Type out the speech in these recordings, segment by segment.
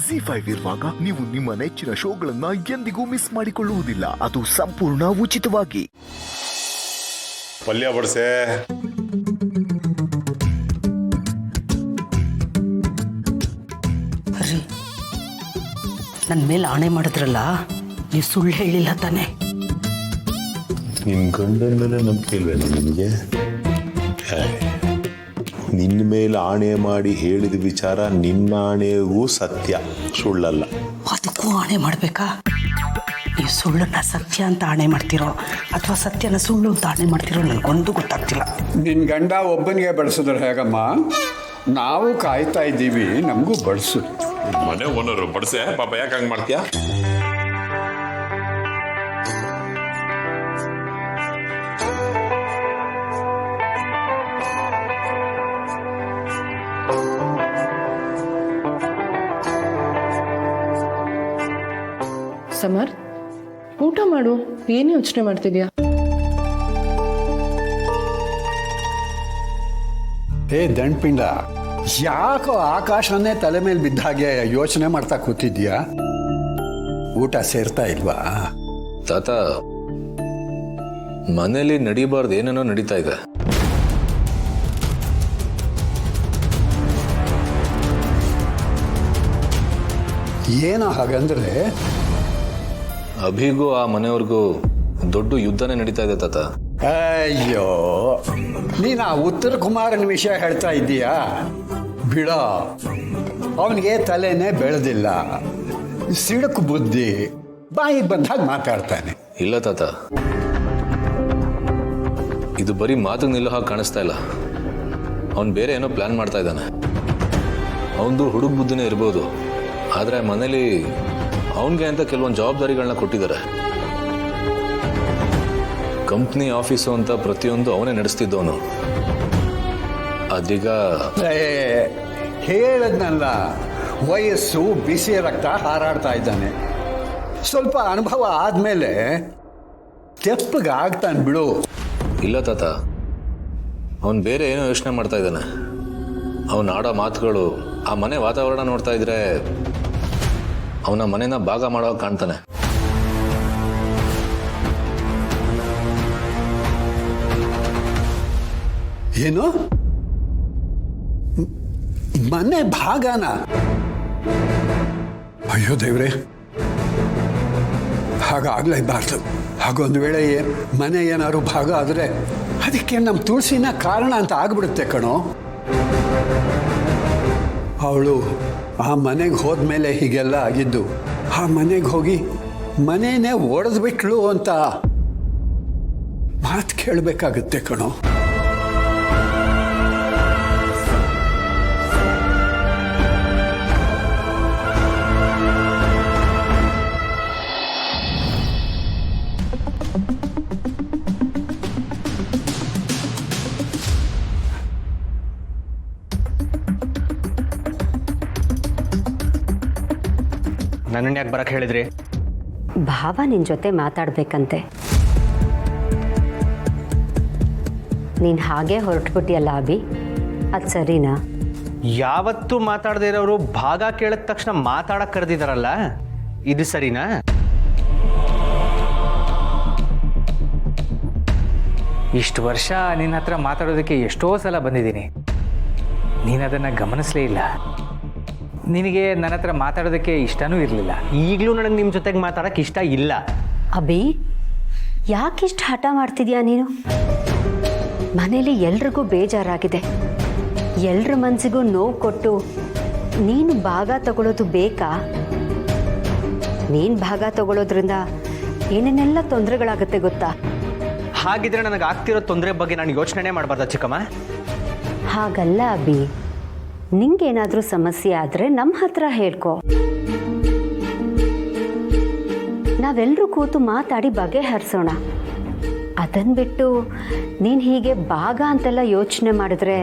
ZEE5 ಇರುವಾಗ ನೀವು ನಿಮ್ಮ ನೆಚ್ಚಿನ ಶೋಗಳನ್ನ ಎಂದಿಗೂ ಮಿಸ್ ಮಾಡಿಕೊಳ್ಳುವುದಿಲ್ಲ. ಅದು ಸಂಪೂರ್ಣ ಉಚಿತವಾಗಿ. ಪಲ್ಯ ಬಡ್ಸೆ. ರೀ, ನನ್ನ ಮೇಲೆ ಆಣೆ ಮಾಡಿದ್ರಲ್ಲ, ನೀವು ಸುಳ್ಳು ಹೇಳಿಲ್ಲ ತಾನೆ? ನಿನ್ ಗಂಡನ ಮೇಲೆ ನಂಬಿಕೆ ಇಲ್ವೇನೋ ನಿನಗೆ? ನಿನ್ನ ಮೇಲೆ ಆಣೆ ಮಾಡಿ ಹೇಳಿದ ವಿಚಾರ ನಿನ್ನ ಆಣೆಗೂ ಸತ್ಯ, ಸುಳ್ಳಲ್ಲ. ಅದಕ್ಕೂ ಆಣೆ ಮಾಡಬೇಕಾ? ನೀವು ಸುಳ್ಳನ್ನ ಸತ್ಯ ಅಂತ ಆಣೆ ಮಾಡ್ತಿರೋ ಅಥವಾ ಸತ್ಯನ ಸುಳ್ಳು ಅಂತ ಆಣೆ ಮಾಡ್ತಿರೋ ನನಗೊಂದು ಗೊತ್ತಾಗ್ತಿಲ್ಲ. ನಿನ್ನ ಗಂಡ ಒಬ್ಬನಿಗೆ ಬಡಿಸಿದ್ರೆ ಹೇಗಮ್ಮ? ನಾವು ಕಾಯ್ತಾ ಇದ್ದೀವಿ, ನಮಗೂ ಬಡಿಸು. ಮನೆ ಓನರು ಬಡ್ಸೆ ಪಾಪ, ಯಾಕೆ ಹಂಗೆ ಮಾಡ್ತೀಯಾ? ಸಮರ್, ಊಟ ಮಾಡು. ಏನು ಯೋಚನೆ ಮಾಡ್ತಿದ್ಯಾ? ಏ ದಂಡ್ಪಿಂಡ, ಯಾಕೋ ಆಕಾಶನೇ ತಲೆ ಮೇಲೆ ಬಿದ್ದ ಹಾಗೆ ಯೋಚನೆ ಮಾಡ್ತಾ ಕೂತಿದ್ಯಾ? ಊಟ ಸೇರ್ತಾ ಇಲ್ವಾ? ತಾತ, ಮನೇಲಿ ನಡೀಬಾರ್ದು ಏನೇನೋ ನಡೀತಾ ಇದೆ. ಏನೋ ಹಾಗಂದ್ರೆ? ಅಭಿಗೂ ಆ ಮನೆಯವ್ರಿಗೂ ದೊಡ್ಡ ಯುದ್ಧನೇ ನಡೀತಾ ಇದೆ ತಾತ. ಅಯ್ಯೋ, ನೀನು ಆ ಉತ್ತರ ಕುಮಾರನ ವಿಷಯ ಹೇಳ್ತಾ ಇದ್ದೀಯಾ? ಬಿಡ, ಅವನಿಗೆ ತಲೆನೇ ಬೆಳೆದಿಲ್ಲ, ಸಿಡುಕು ಬುದ್ಧಿ, ಬಾಯಿಗೆ ಬಂದಾಗ ಮಾತಾಡ್ತಾನೆ. ಇಲ್ಲ ತಾತ, ಇದು ಬರೀ ಮಾತಿಗೆ ನಿಲ್ಲೋ ಹಾಗೆ ಕಾಣಿಸ್ತಾ ಇಲ್ಲ. ಅವನು ಬೇರೆ ಏನೋ ಪ್ಲಾನ್ ಮಾಡ್ತಾ ಇದ್ದಾನೆ. ಅವನದು ಹುಡುಗ ಬುದ್ಧಿನೇ ಇರ್ಬೋದು, ಆದರೆ ಮನೇಲಿ ಅವನಿಗೆ ಅಂತ ಕೆಲವೊಂದು ಜವಾಬ್ದಾರಿಗಳನ್ನ ಕೊಟ್ಟಿದ್ದಾರೆ. ಕಂಪ್ನಿ ಆಫೀಸು ಅಂತ ಪ್ರತಿಯೊಂದು ಅವನೇ ನಡೆಸ್ತಿದ್ದವನು. ಅದೀಗ ಹೇಳದ್ನಲ್ಲ, ವಯಸ್ಸು ಬಿಸಿ ರಕ್ತ ಹಾರಾಡ್ತಾ ಇದ್ದಾನೆ. ಸ್ವಲ್ಪ ಅನುಭವ ಆದಮೇಲೆ ತೆಪ್ಪಗೆ ಆಗ್ತಾನೆ ಬಿಡು. ಇಲ್ಲ ತಾತ, ಅವನು ಬೇರೆ ಏನೋ ಯೋಚನೆ ಮಾಡ್ತಾ ಇದ್ದಾನೆ. ಅವನು ಆಡೋ ಮಾತುಗಳು, ಆ ಮನೆ ವಾತಾವರಣ ನೋಡ್ತಾ ಇದ್ರೆ ಅವನ ಮನೆನ ಭಾಗ ಮಾಡೋ ಕಾಣ್ತಾನೆ. ಏನು? ಮನೆ ಭಾಗನ? ಅಯ್ಯೋ ದೇವ್ರೆ, ಹಾಗಾಗ್ಲೇಬಾರ್ದು. ಹಾಗೊಂದು ವೇಳೆ ಮನೆ ಏನಾದ್ರು ಭಾಗ ಆದರೆ ಅದಕ್ಕೆ ನಮ್ಮ ತುಳಸಿನ ಕಾರಣ ಅಂತ ಆಗ್ಬಿಡುತ್ತೆ ಕಣೋ. ಅವಳು ಆ ಮನೆಗೆ ಹೋದ್ಮೇಲೆ ಹೀಗೆಲ್ಲ ಆಗಿದ್ದು. ಆ ಮನೆಗೆ ಹೋಗಿ ಮನೇನೆ ಒಡೆದ್ಬಿಟ್ಲು ಅಂತ ಮಾತು ಕೇಳಬೇಕಾಗುತ್ತೆ ಕಣೋ. ನನ್ನನ್ನು ಯಾಕೆ ಬರಕ್ಕೆ ಹೇಳಿದ್ರಿ? ಭಾವ ನಿನ್ನ ಜೊತೆ ಮಾತಾಡ್ಬೇಕಂತೆ. ನೀನು ಹಾಗೆ ಹೊರಟ್ಬಿಟ್ಟಿಯಲ್ಲ ಅಭಿ, ಅದು ಸರಿನಾ? ಯಾವತ್ತೂ ಮಾತಾಡದೇ ಇರೋರು ಭಾಗ ಕೇಳಿದ ತಕ್ಷಣ ಮಾತಾಡಕ್ಕೆ ಕರೆದಿದ್ದಾರಲ್ಲ, ಇದು ಸರಿನಾ? ಇಷ್ಟು ವರ್ಷ ನಿನ್ನ ಹತ್ರ ಮಾತಾಡೋದಕ್ಕೆ ಎಷ್ಟೋ ಸಲ ಬಂದಿದ್ದೀನಿ, ನೀನು ಅದನ್ನು ಗಮನಿಸಲೇ ಇಲ್ಲ. ನಿನಗೆ ನನ್ನ ಹತ್ರ ಮಾತಾಡೋದಕ್ಕೆ ಇಷ್ಟನೂ ಇರಲಿಲ್ಲ. ಈಗಲೂ ನನಗೆ ನಿಮ್ಮ ಜೊತೆಗೆ ಮಾತಾಡೋಕ್ಕೆ ಇಷ್ಟ ಇಲ್ಲ. ಅಭಿ, ಯಾಕಿಷ್ಟು ಹಠ ಮಾಡ್ತಿದ್ಯಾ ನೀನು? ಮನೇಲಿ ಎಲ್ರಿಗೂ ಬೇಜಾರಾಗಿದೆ, ಎಲ್ರ ಮನಸ್ಸಿಗೂ ನೋವು ಕೊಟ್ಟು ನೀನು ಭಾಗ ತಗೊಳ್ಳೋದು ಬೇಕಾ? ನೀನು ಭಾಗ ತಗೊಳ್ಳೋದ್ರಿಂದ ಏನೇನೆಲ್ಲ ತೊಂದರೆಗಳಾಗುತ್ತೆ ಗೊತ್ತಾ? ಹಾಗಿದ್ರೆ ನನಗೆ ಆಗ್ತಿರೋ ತೊಂದರೆ ಬಗ್ಗೆ ನಾನು ಯೋಚನೆ ಮಾಡಬಾರ್ದ ಚಿಕ್ಕಮ್ಮ? ಹಾಗಲ್ಲ ಅಭಿ, ನಿಂಗೇನಾದರೂ ಸಮಸ್ಯೆ ಆದರೆ ನಮ್ಮ ಹತ್ರ ಹೇಳ್ಕೊ. ನಾವೆಲ್ಲರೂ ಕೂತು ಮಾತಾಡಿ ಬಗೆಹರಿಸೋಣ. ಅದನ್ನು ಬಿಟ್ಟು ನೀನು ಹೀಗೆ ಭಾಗ ಅಂತೆಲ್ಲ ಯೋಚನೆ ಮಾಡಿದ್ರೆ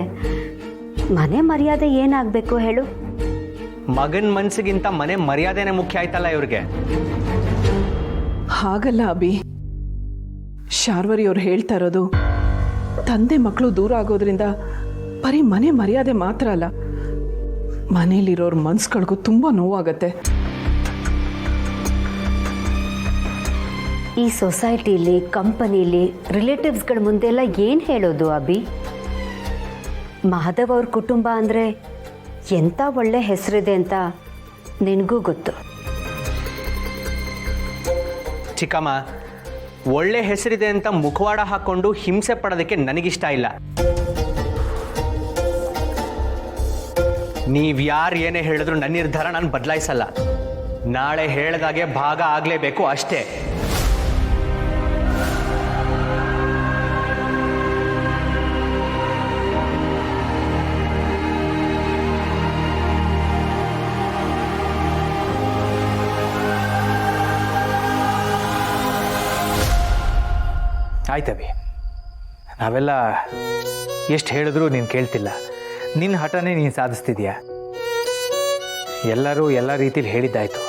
ಮನೆ ಮರ್ಯಾದೆ ಏನಾಗಬೇಕು ಹೇಳು? ಮಗನ ಮನಸ್ಸಿಗಿಂತ ಮನೆ ಮರ್ಯಾದೆನೇ ಮುಖ್ಯ ಆಯ್ತಲ್ಲ ಇವ್ರಿಗೆ. ಹಾಗಲ್ಲ ಅಭಿ, ಶಾರ್ವರಿ ಅವ್ರು ಹೇಳ್ತಾ ಇರೋದು ತಂದೆ ಮಕ್ಕಳು ದೂರ ಆಗೋದ್ರಿಂದ ಬರೀ ಮನೆ ಮರ್ಯಾದೆ ಮಾತ್ರ ಅಲ್ಲ, ಮನೇಲಿರೋರ ಮನ್ಸುಗಳಿಗೂ ತುಂಬ ನೋವಾಗತ್ತೆ. ಈ ಸೊಸೈಟಿಲಿ, ಕಂಪನಿಲಿ, ರಿಲೇಟಿವ್ಸ್ಗಳ ಮುಂದೆಲ್ಲ ಏನು ಹೇಳೋದು ಅಭಿ? ಮಾಧವ್ ಅವ್ರ ಕುಟುಂಬ ಅಂದರೆ ಎಂಥ ಒಳ್ಳೆ ಹೆಸರಿದೆ ಅಂತ ನಿನಗೂ ಗೊತ್ತು. ಚಿಕ್ಕಮ್ಮ, ಒಳ್ಳೆ ಹೆಸರಿದೆ ಅಂತ ಮುಖವಾಡ ಹಾಕ್ಕೊಂಡು ಹಿಂಸೆ ಪಡೋದಕ್ಕೆ ನನಗಿಷ್ಟ ಇಲ್ಲ. ನೀವು ಯಾರು ಏನೇ ಹೇಳಿದ್ರು ನನ್ನ ನಿರ್ಧಾರ ನಾನು ಬದಲಾಯಿಸಲ್ಲ. ನಾಳೆ ಹೇಳಿದಾಗೆ ಭಾಗ ಆಗಲೇಬೇಕು ಅಷ್ಟೇ. ಆಯ್ತವಿ, ನಾವೆಲ್ಲ ಎಷ್ಟು ಹೇಳಿದ್ರೂ ನೀನು ಕೇಳ್ತಿಲ್ಲ. ನಿನ್ನ ಹಠನೇ ನೀನು ಸಾಧಿಸ್ತಿದ್ಯಾ. ಎಲ್ಲರೂ ಎಲ್ಲ ರೀತಿಲಿ ಹೇಳಿದ್ದಾಯ್ತು.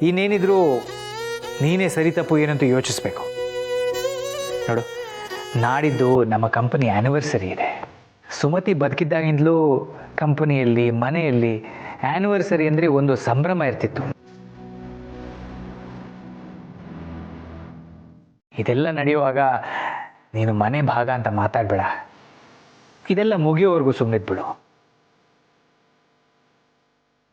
ಇನ್ನೇನಿದ್ರು ನೀನೇ ಸರಿ ತಪ್ಪು ಏನಂತ ಯೋಚಿಸ್ಬೇಕು. ನೋಡು, ನಾಡಿದ್ದು ನಮ್ಮ ಕಂಪನಿ ಆ್ಯನಿವರ್ಸರಿ ಇದೆ. ಸುಮತಿ ಬದುಕಿದ್ದಾಗಿಂದಲೂ ಕಂಪನಿಯಲ್ಲಿ, ಮನೆಯಲ್ಲಿ ಆ್ಯನಿವರ್ಸರಿ ಅಂದರೆ ಒಂದು ಸಂಭ್ರಮ ಇರ್ತಿತ್ತು. ಇದೆಲ್ಲ ನಡೆಯುವಾಗ ನೀನು ಮನೆ ಭಾಗ ಅಂತ ಮಾತಾಡಬೇಡ. ಇದೆಲ್ಲ ಮುಗಿಯೋವರೆಗೂ ಸುಮ್ಮನಿದ್ಬಿಡು.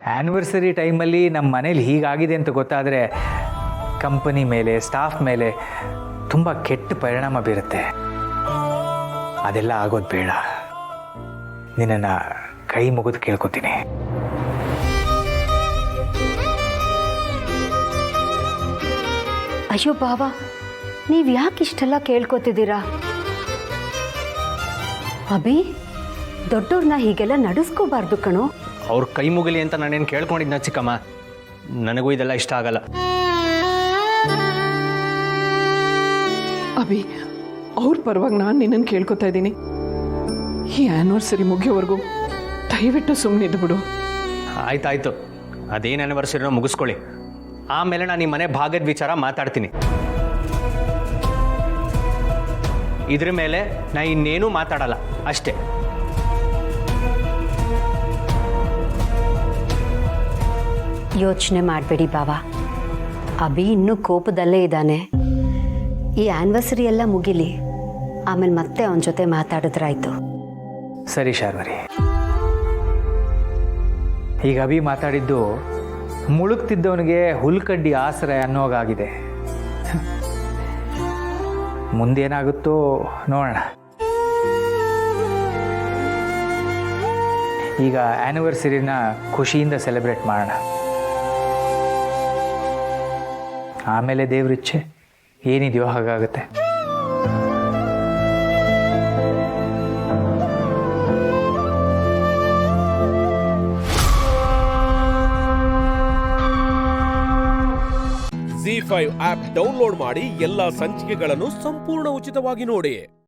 ಆ್ಯನಿವರ್ಸರಿ ಟೈಮಲ್ಲಿ ನಮ್ಮ ಮನೇಲಿ ಹೀಗಾಗಿದೆ ಅಂತ ಗೊತ್ತಾದರೆ ಕಂಪನಿ ಮೇಲೆ, ಸ್ಟಾಫ್ ಮೇಲೆ ತುಂಬ ಕೆಟ್ಟ ಪರಿಣಾಮ ಬೀರುತ್ತೆ. ಅದೆಲ್ಲ ಆಗೋದು ಬೇಡ. ನಿನ್ನನ್ನು ಕೈ ಮುಗಿದು ಕೇಳ್ಕೊತೀನಿ. ಅಯ್ಯೋ ಬಾವಾ, ನೀವು ಯಾಕೆ ಇಷ್ಟೆಲ್ಲ ಕೇಳ್ಕೊತಿದ್ದೀರಾ? ಅಭಿ, ದೊಡ್ಡವ್ರನ್ನ ಹೀಗೆಲ್ಲ ನಡೆಸ್ಕೋಬಾರ್ದು ಕಣೋ. ಅವ್ರ ಕೈ ಮುಗಿಲಿ ಅಂತ ನಾನೇನು ಕೇಳ್ಕೊಂಡಿದ್ನ ಚಿಕ್ಕಮ್ಮ. ನನಗೂ ಇದೆಲ್ಲ ಇಷ್ಟ ಆಗಲ್ಲ. ಅಭಿ, ಅವ್ರ ಪರವಾಗಿ ನಾನು ನಿನ್ನನ್ನು ಕೇಳ್ಕೊತಾ ಇದ್ದೀನಿ. ಈ ಆ್ಯನಿವರ್ಸರಿ ಮುಗಿಯೋವರೆಗೂ ದಯವಿಟ್ಟು ಸುಮ್ಮನಿದ್ದು ಬಿಡು. ಆಯ್ತಾಯ್ತು, ಅದೇನು ಆ್ಯನಿವರ್ಸರಿನೋ ಮುಗಿಸ್ಕೊಳ್ಳಿ. ಆಮೇಲೆ ನಾನು ಈ ಮನೆ ಭಾಗದ ವಿಚಾರ ಮಾತಾಡ್ತೀನಿ. ಇದ್ರ ಮೇಲೆ ನಾ ಇನ್ನೇನೂ ಮಾತಾಡಲ್ಲ ಅಷ್ಟೇ. ಯೋಚನೆ ಮಾಡಬೇಡಿ ಬಾವಾ. ಅಭಿ ಇನ್ನೂ ಕೋಪದಲ್ಲೇ ಇದ್ದಾನೆ. ಈ ಆ್ಯನಿವರ್ಸರಿ ಎಲ್ಲ ಮುಗಿಲಿ, ಆಮೇಲೆ ಮತ್ತೆ ಅವನ ಜೊತೆ ಮಾತಾಡಿದ್ರಾಯ್ತು. ಸರಿ ಶಾರ್ವರಿ, ಈಗ ಅಭಿ ಮಾತಾಡಿದ್ದು ಮುಳುಗ್ತಿದ್ದವನಿಗೆ ಹುಲ್ಕಡ್ಡಿ ಆಸರೆ ಅನ್ನೋಗಾಗಿದೆ. ಮುಂದೇನಾಗುತ್ತೋ ನೋಡೋಣ. ಈಗ ಆ್ಯನಿವರ್ಸರಿನ ಖುಷಿಯಿಂದ ಸೆಲೆಬ್ರೇಟ್ ಮಾಡೋಣ. ಆಮೇಲೆ ದೇವ್ರಿಚ್ಛೆ ಏನಿದೆಯೋ ಹಾಗಾಗುತ್ತೆ. ZEE5 ಆಪ್ ಡೌನ್ಲೋಡ್ ಮಾಡಿ ಎಲ್ಲಾ ಸಂಚಿಕೆಗಳನ್ನು ಸಂಪೂರ್ಣ ಉಚಿತವಾಗಿ ನೋಡಿ.